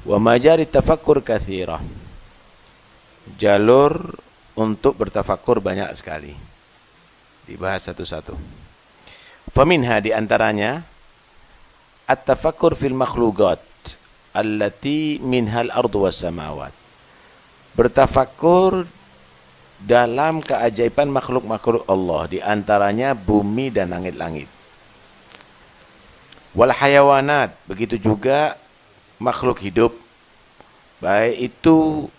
Wa majari tafakkur katsirah. Jalur untuk bertafakkur banyak sekali. Dibahas satu-satu. Faminha di antaranya at-tafakkur fil makhluqat allati minhal ardu was samawat. Bertafakkur dalam keajaiban makhluk-makhluk Allah, di antaranya bumi dan langit-langit. Wal hayawanat, begitu juga makhluk hidup, baik itu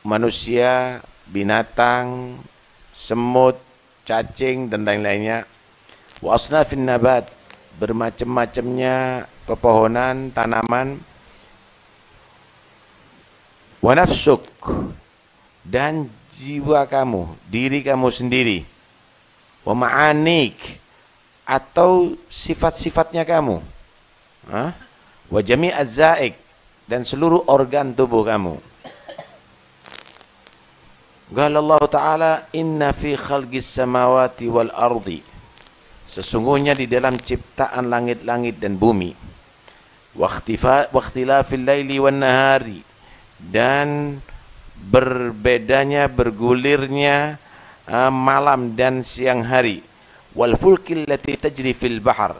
manusia, binatang, semut, cacing dan lain-lainnya. Wa asnafin nabat, bermacam-macamnya pepohonan, tanaman. Wa nafsuk, dan jiwa kamu, diri kamu sendiri. Wa ma'anik, atau sifat-sifatnya kamu. Wa jami'at zaik, dan seluruh organ tubuh kamu. Qala Allah Ta'ala, inna fi khalqis samawati wal ardi, sesungguhnya di dalam ciptaan langit-langit dan bumi, wa ikhtilafil laili wan nahari, dan berbedanya, bergulirnya malam dan siang hari, wal fulkil lati tajri fil bahar,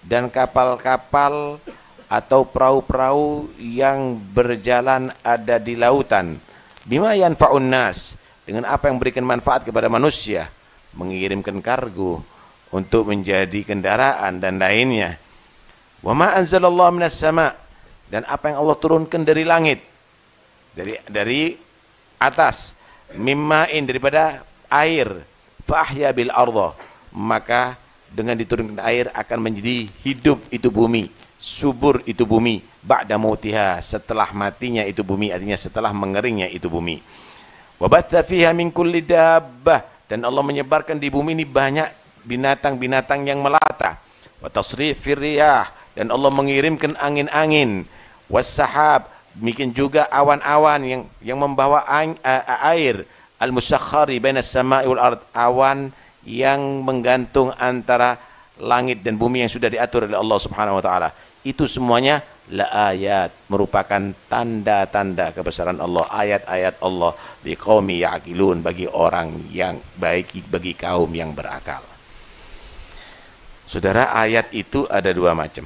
dan kapal-kapal atau perahu-perahu yang berjalan ada di lautan, bima yanfa'un nas, dengan apa yang memberikan manfaat kepada manusia, mengirimkan kargo untuk menjadi kendaraan dan lainnya. Wa ma anzalallahu minas sama, dan apa yang Allah turunkan dari langit, dari atas, mimma'in, daripada air, fa ahya bil ardh, maka dengan diturunkan air akan menjadi hidup itu bumi, subur itu bumi, ba'da mautiha, setelah matinya itu bumi, artinya setelah mengeringnya itu bumi. Wa batha fiha min kulli dabbah, dan Allah menyebarkan di bumi ini banyak binatang-binatang yang melata. Wa tasrifir riyah, dan Allah mengirimkan angin-angin. Was sahab, demikian juga awan-awan yang membawa air. Al-musakhkhari bainas sama'i wal ard, awan yang menggantung antara langit dan bumi yang sudah diatur oleh Allah Subhanahu wa taala. Itu semuanya la ayat, merupakan tanda-tanda kebesaran Allah, ayat-ayat Allah liqaumi ya'qilun, bagi orang yang baik, bagi kaum yang berakal. Saudara, ayat itu ada dua macam.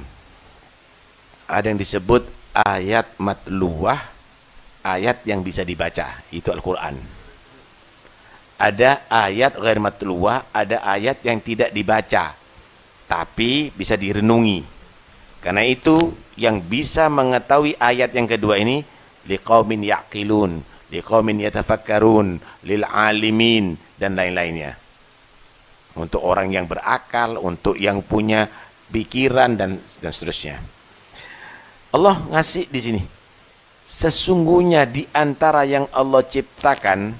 Ada yang disebut ayat matluwah, ayat yang bisa dibaca, itu Al-Quran. Ada ayat ghair matluwah, ada ayat yang tidak dibaca tapi bisa direnungi. Karena itu yang bisa mengetahui ayat yang kedua ini, liqaumin yaqilun, liqaumin yatafakkarun, lil alimin, dan lain-lainnya. Untuk orang yang berakal, untuk yang punya pikiran dan seterusnya. Allah ngasih di sini, sesungguhnya di antara yang Allah ciptakan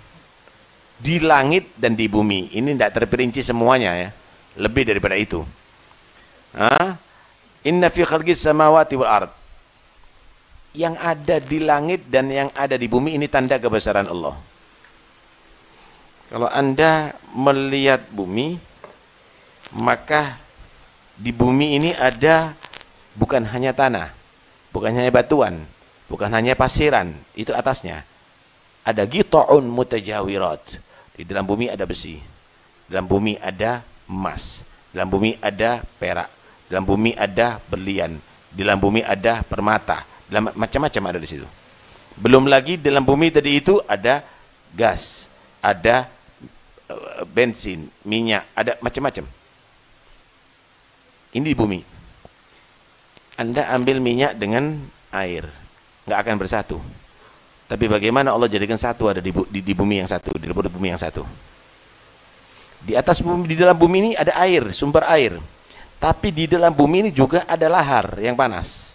di langit dan di bumi, ini tidak terperinci semuanya ya, lebih daripada itu. Inna fi khalqis samawati wal ard, yang ada di langit dan yang ada di bumi ini tanda kebesaran Allah. Kalau Anda melihat bumi, maka di bumi ini ada bukan hanya tanah, bukan hanya batuan, bukan hanya pasiran, itu atasnya. Ada gita'un mutajawirat. Di dalam bumi ada besi, dalam bumi ada emas, dalam bumi ada perak, dalam bumi ada berlian, di dalam bumi ada permata, dalam macam-macam ada di situ. Belum lagi dalam bumi tadi itu ada gas, ada bensin, minyak, ada macam-macam. Ini di bumi. Anda ambil minyak dengan air, nggak akan bersatu. Tapi bagaimana Allah jadikan satu, ada di bumi yang satu, di bumi yang satu. Di atas bumi, di dalam bumi ini ada air, sumber air. Tapi di dalam bumi ini juga ada lahar yang panas.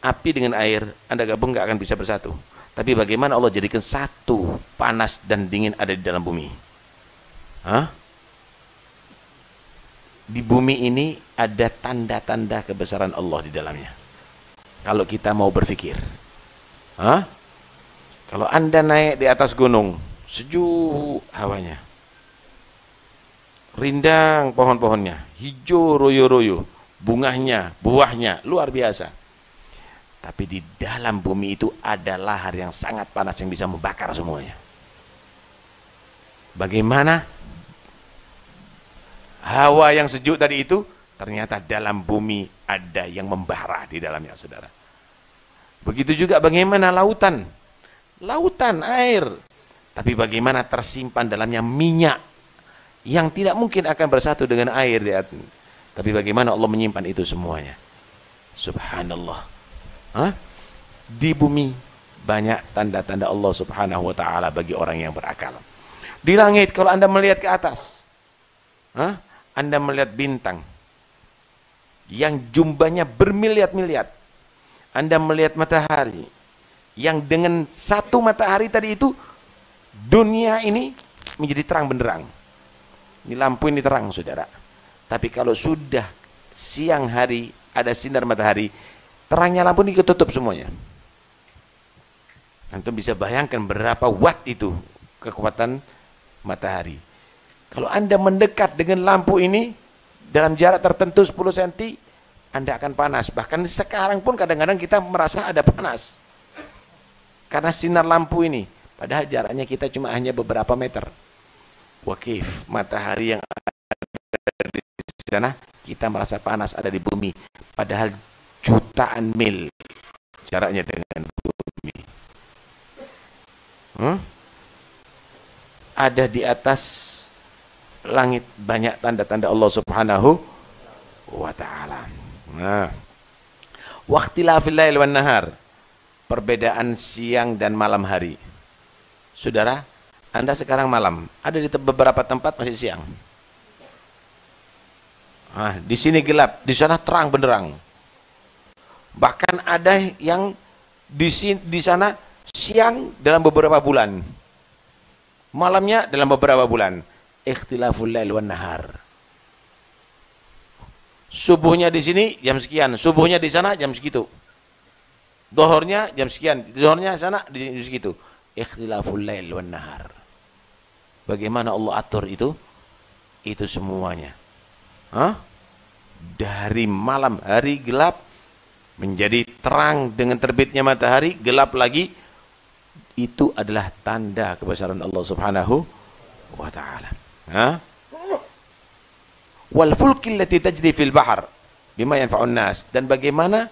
Api dengan air, Anda gabung nggak akan bisa bersatu. Tapi bagaimana Allah jadikan satu, panas dan dingin ada di dalam bumi? Di bumi ini ada tanda-tanda kebesaran Allah di dalamnya. Kalau kita mau berpikir. Kalau Anda naik di atas gunung, sejuk hawanya, rindang pohon-pohonnya, hijau royo-royo, bunganya, buahnya luar biasa. Tapi di dalam bumi itu ada lahar yang sangat panas yang bisa membakar semuanya. Bagaimana hawa yang sejuk tadi itu, ternyata dalam bumi ada yang membara di dalamnya, saudara. Begitu juga bagaimana lautan, air. Tapi bagaimana tersimpan dalamnya minyak yang tidak mungkin akan bersatu dengan air di atas. Tapi bagaimana Allah menyimpan itu semuanya. Subhanallah. Di bumi banyak tanda-tanda Allah subhanahu wa ta'ala bagi orang yang berakal. Di langit kalau Anda melihat ke atas, Anda melihat bintang yang jumlahnya bermiliar-miliar. Anda melihat matahari yang dengan satu matahari tadi itu dunia ini menjadi terang benderang. Ini lampu ini terang, saudara. Tapi kalau sudah siang hari ada sinar matahari, terangnya lampu ini ketutup semuanya. Antum bisa bayangkan berapa watt itu kekuatan matahari. Kalau Anda mendekat dengan lampu ini dalam jarak tertentu 10 cm, Anda akan panas. Bahkan sekarang pun kadang-kadang kita merasa ada panas karena sinar lampu ini. Padahal jaraknya kita cuma hanya beberapa meter. Wakif, matahari yang ada di sana, kita merasa panas ada di bumi. Padahal jutaan mil jaraknya dengan bumi. Ada di atas langit banyak tanda-tanda Allah subhanahu wa ta'ala. Waqtilafil lail wan nahar, perbedaan siang dan malam hari. Saudara, Anda sekarang malam, ada di beberapa tempat masih siang. Di sini gelap, di sana terang benderang. Bahkan ada yang di sana siang dalam beberapa bulan, malamnya dalam beberapa bulan. Ikhtilaful lail wan nahar. Subuhnya di sini jam sekian, subuhnya di sana jam segitu. Zuhurnya jam sekian, zuhurnya sana di segitu. Ikhtilaful lail wan nahar. Bagaimana Allah atur itu? Itu semuanya. Dari malam hari gelap menjadi terang dengan terbitnya matahari, gelap lagi. Itu adalah tanda kebesaran Allah subhanahu wa ta'ala. Wal fulki allati tajri fil bahr bima yanfa'un nas, dan bagaimana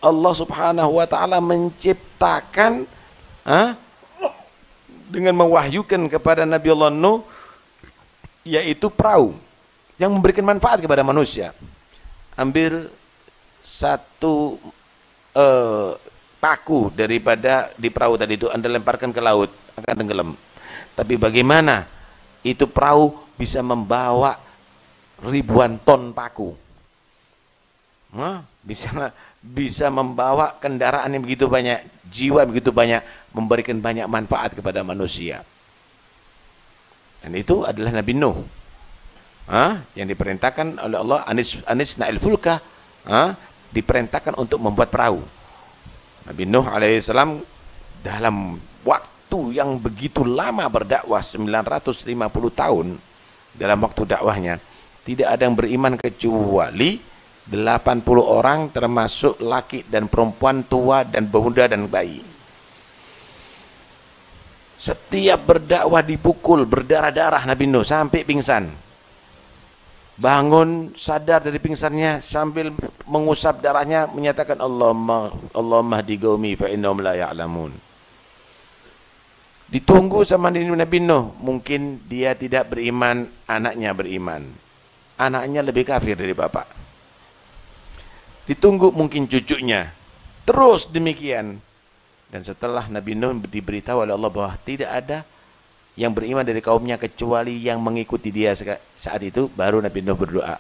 Allah subhanahu wa ta'ala menciptakan dengan mewahyukan kepada Nabi Allah Nuh, yaitu perahu yang memberikan manfaat kepada manusia. Ambil satu paku daripada di perahu tadi itu, Anda lemparkan ke laut, akan tenggelam. Tapi bagaimana itu perahu bisa membawa ribuan ton paku? Bisa membawa kendaraan yang begitu banyak, jiwa begitu banyak, memberikan banyak manfaat kepada manusia. Dan itu adalah Nabi Nuh, yang diperintahkan oleh Allah, anis na'il fulka, diperintahkan untuk membuat perahu. Nabi Nuh alaihissalam dalam waktu yang begitu lama berdakwah, 950 tahun, dalam waktu dakwahnya tidak ada yang beriman kecuali 80 orang, termasuk laki dan perempuan, tua dan pemuda dan bayi. Setiap berdakwah dipukul, berdarah-darah Nabi Nuh sampai pingsan. Bangun sadar dari pingsannya sambil mengusap darahnya, menyatakan Allahumma hdi qaumi fa innahum la ya'lamun. Ditunggu sama Nabi Nuh, mungkin dia tidak beriman, anaknya beriman. Anaknya lebih kafir dari bapak. Ditunggu mungkin cucunya. Terus demikian. Dan setelah Nabi Nuh diberitahu oleh Allah bahwa tidak ada yang beriman dari kaumnya kecuali yang mengikuti dia saat itu, baru Nabi Nuh berdoa,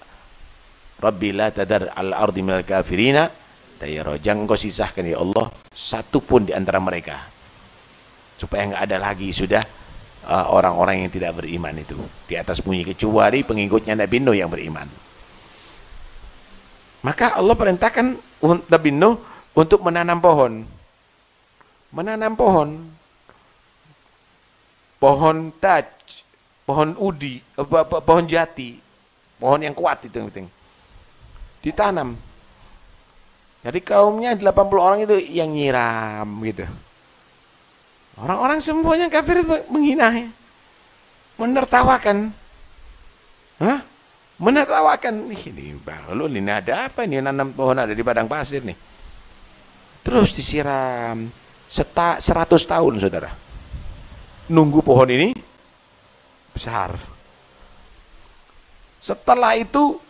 Rabbi la tadar al-ardi minal kafirina dayara, jangan engkau sisahkan ya Allah satu pun di antara mereka, supaya enggak ada lagi sudah orang-orang yang tidak beriman itu di atas bumi, kecuali pengikutnya Nabi Nuh yang beriman. Maka Allah perintahkan Nabi Nuh untuk menanam pohon. Menanam pohon taj, pohon udi, pohon jati, pohon yang kuat itu yang penting. Ditanam. Jadi kaumnya 80 orang itu yang nyiram gitu. Orang-orang semuanya kafir menghina, menertawakan. Hah? Menertawakan. Ini balon, ini ada apa ini, nanam pohon ada di padang pasir nih. Terus disiram 100 tahun, saudara. Nunggu pohon ini besar. Setelah itu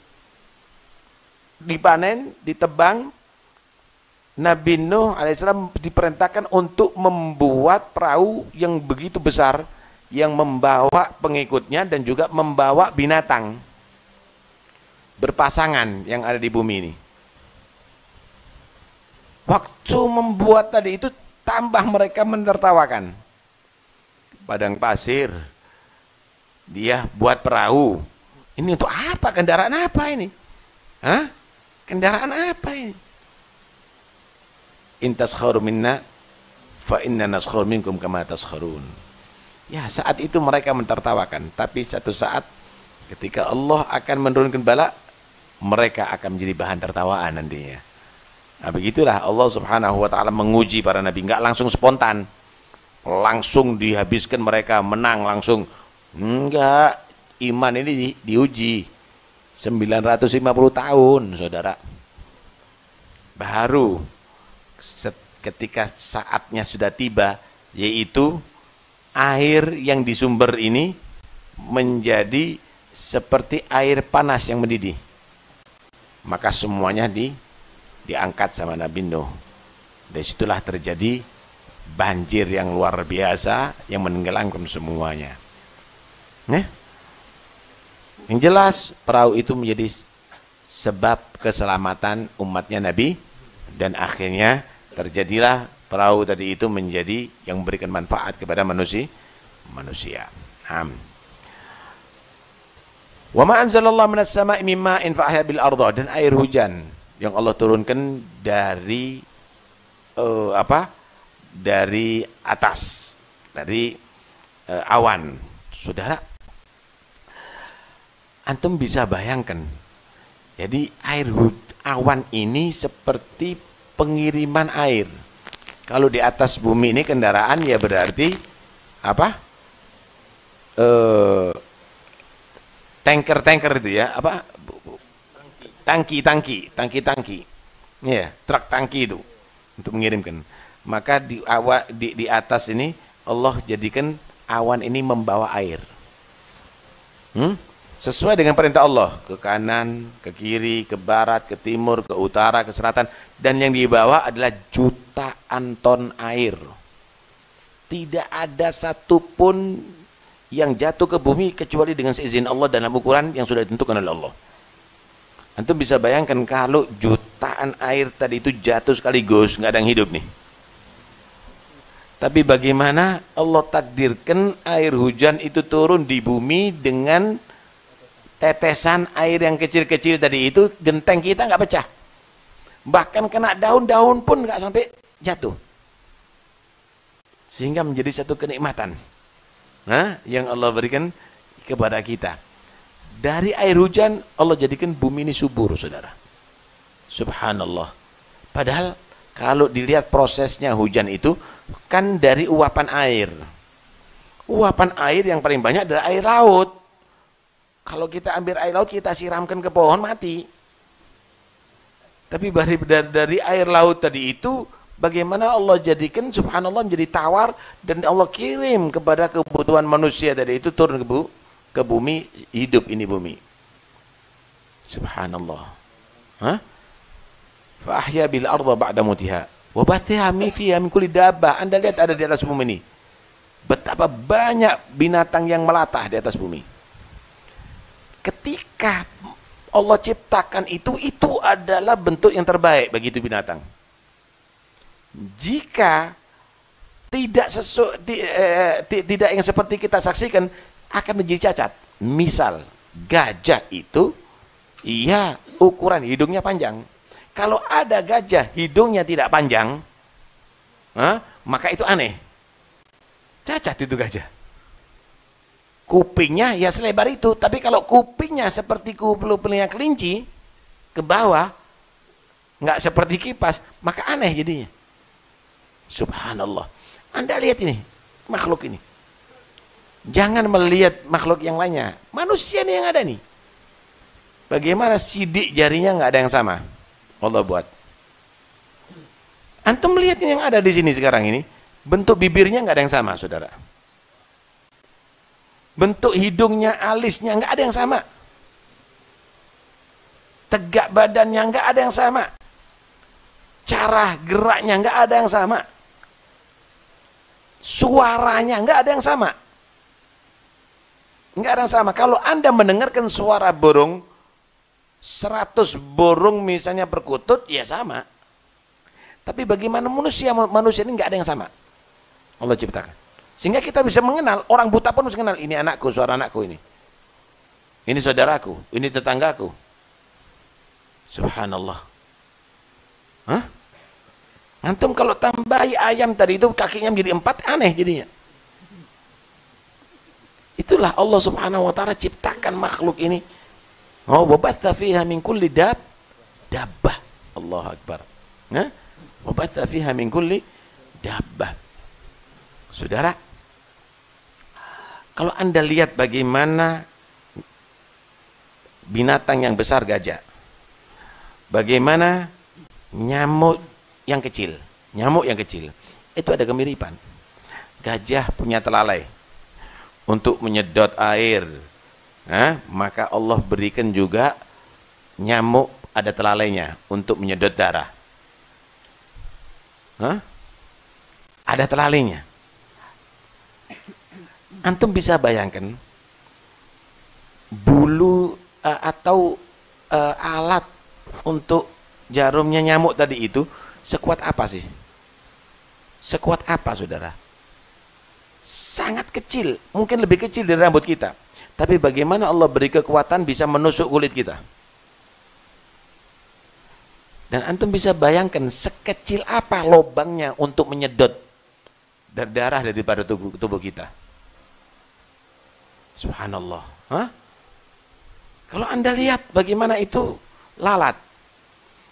dipanen, ditebang, Nabi Nuh alaihissalam diperintahkan untuk membuat perahu yang begitu besar, yang membawa pengikutnya dan juga membawa binatang berpasangan yang ada di bumi ini. Waktu membuat tadi itu tambah mereka menertawakan. Padang pasir, dia buat perahu. Ini untuk apa? Kendaraan apa ini? Hah? Kendaraan apa ini? In taskharu minna fa inna naskharu minkum kama taskharun. Ya, saat itu mereka mentertawakan, tapi satu saat ketika Allah akan menurunkan bala, mereka akan menjadi bahan tertawaan nantinya. Nah, begitulah Allah Subhanahu wa taala menguji para nabi, enggak langsung spontan. Langsung dihabiskan mereka, menang langsung. Enggak, iman ini diuji 950 tahun, saudara. Baru ketika saatnya sudah tiba, yaitu air yang di sumber ini menjadi seperti air panas yang mendidih. Maka semuanya diangkat sama Nabi Nuh. Dari situlah terjadi banjir yang luar biasa yang menenggelamkan semuanya. Yang jelas perahu itu menjadi sebab keselamatan umatnya Nabi, dan akhirnya terjadilah perahu tadi itu menjadi yang memberikan manfaat kepada manusia. Wa ma anzalallahu minas sama'i mim ma'in fa ahya bil ardh, dan air hujan yang Allah turunkan dari dari atas, dari awan. Saudara, antum bisa bayangkan, jadi awan ini seperti pengiriman air. Kalau di atas bumi ini kendaraan, ya berarti apa? Tanker itu ya, apa? Tangki. Ya, truk tangki itu untuk mengirimkan. Maka di atas ini Allah jadikan awan ini membawa air. Sesuai dengan perintah Allah, ke kanan, ke kiri, ke barat, ke timur, ke utara, ke selatan, dan yang dibawa adalah jutaan ton air. Tidak ada satupun yang jatuh ke bumi kecuali dengan seizin Allah dalam ukuran yang sudah ditentukan oleh Allah. Antum bisa bayangkan kalau jutaan air tadi itu jatuh sekaligus, nggak ada yang hidup nih. Tapi bagaimana Allah takdirkan air hujan itu turun di bumi dengan tetesan air yang kecil-kecil tadi itu, genteng kita nggak pecah. Bahkan kena daun-daun pun nggak sampai jatuh. Sehingga menjadi satu kenikmatan yang Allah berikan kepada kita. Dari air hujan Allah jadikan bumi ini subur, saudara. Subhanallah. Padahal kalau dilihat prosesnya hujan itu kan dari uapan air. Uapan air yang paling banyak adalah air laut. Kalau kita ambil air laut kita siramkan ke pohon, mati. Tapi dari air laut tadi itu bagaimana Allah jadikan, subhanallah, menjadi tawar, dan Allah kirim kepada kebutuhan manusia dari itu, turun ke bumi, hidup ini bumi. Subhanallah. Fa ahya bil arda ba'da mutiha wa bathiha fiha min kulli dabbah. Anda lihat ada di atas bumi ini betapa banyak binatang yang melatah di atas bumi. Ketika Allah ciptakan itu adalah bentuk yang terbaik bagi itu binatang. Jika tidak yang seperti kita saksikan, akan menjadi cacat. Misal gajah itu, iya, ukuran hidungnya panjang. Kalau ada gajah hidungnya tidak panjang, maka itu aneh. Cacat itu gajah. Kupingnya ya selebar itu, tapi kalau kupingnya seperti kupingnya kelinci ke bawah, nggak seperti kipas, maka aneh jadinya. Subhanallah. Anda lihat ini, makhluk ini. Jangan melihat makhluk yang lainnya. Manusia nih yang ada nih. Bagaimana sidik jarinya nggak ada yang sama. Allah buat. Antum lihat ini yang ada di sini sekarang ini. Bentuk bibirnya nggak ada yang sama, saudara. Bentuk hidungnya, alisnya nggak ada yang sama. Tegak badannya nggak ada yang sama. Cara geraknya nggak ada yang sama. Suaranya nggak ada yang sama. Nggak ada yang sama. Kalau Anda mendengarkan suara burung, 100 burung misalnya berkutut, ya sama. Tapi bagaimana manusia ini nggak ada yang sama. Allah ciptakan. Sehingga kita bisa mengenal, orang buta pun bisa mengenal, ini anakku, suara anakku ini. Ini saudaraku, ini tetanggaku. Subhanallah. Hah? Antum kalau tambahi ayam tadi itu kakinya menjadi 4, aneh jadinya. Itulah Allah Subhanahu wa taala ciptakan makhluk ini. Oh, wabatha fiha min kulli dabbah. Allahu akbar. Hah? Wabatha fiha min kulli dabbah. Saudara, kalau Anda lihat bagaimana binatang yang besar gajah, bagaimana nyamuk yang kecil, itu ada kemiripan. Gajah punya telalai untuk menyedot air, maka Allah berikan juga nyamuk ada telalainya untuk menyedot darah. Ada telalainya. Antum bisa bayangkan bulu atau alat untuk jarumnya nyamuk tadi itu sekuat apa sih? Sekuat apa, saudara? Sangat kecil, mungkin lebih kecil dari rambut kita. Tapi bagaimana Allah beri kekuatan bisa menusuk kulit kita? Dan antum bisa bayangkan sekecil apa lubangnya untuk menyedot darah daripada tubuh kita. Subhanallah. Kalau Anda lihat bagaimana itu lalat.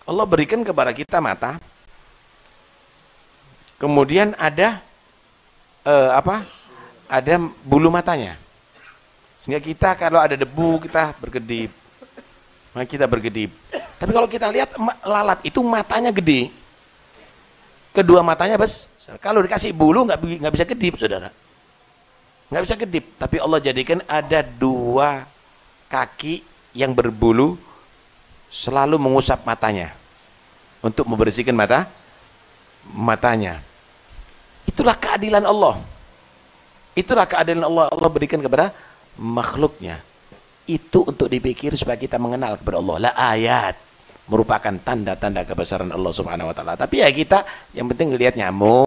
Allah berikan kepada kita mata. Kemudian ada ada bulu matanya. Sehingga kita kalau ada debu kita berkedip. Tapi kalau kita lihat lalat itu matanya gede. Kedua matanya besar. Kalau dikasih bulu nggak bisa kedip, saudara. Nggak bisa kedip. Tapi Allah jadikan ada 2 kaki yang berbulu selalu mengusap matanya untuk membersihkan matanya. Itulah keadilan Allah. Itulah keadilan Allah. Allah berikan kepada makhluknya. Itu untuk dipikir supaya kita mengenal kepada Allah. La ayat, merupakan tanda-tanda kebesaran Allah Subhanahu wa taala. Tapi ya kita yang penting lihat nyamuk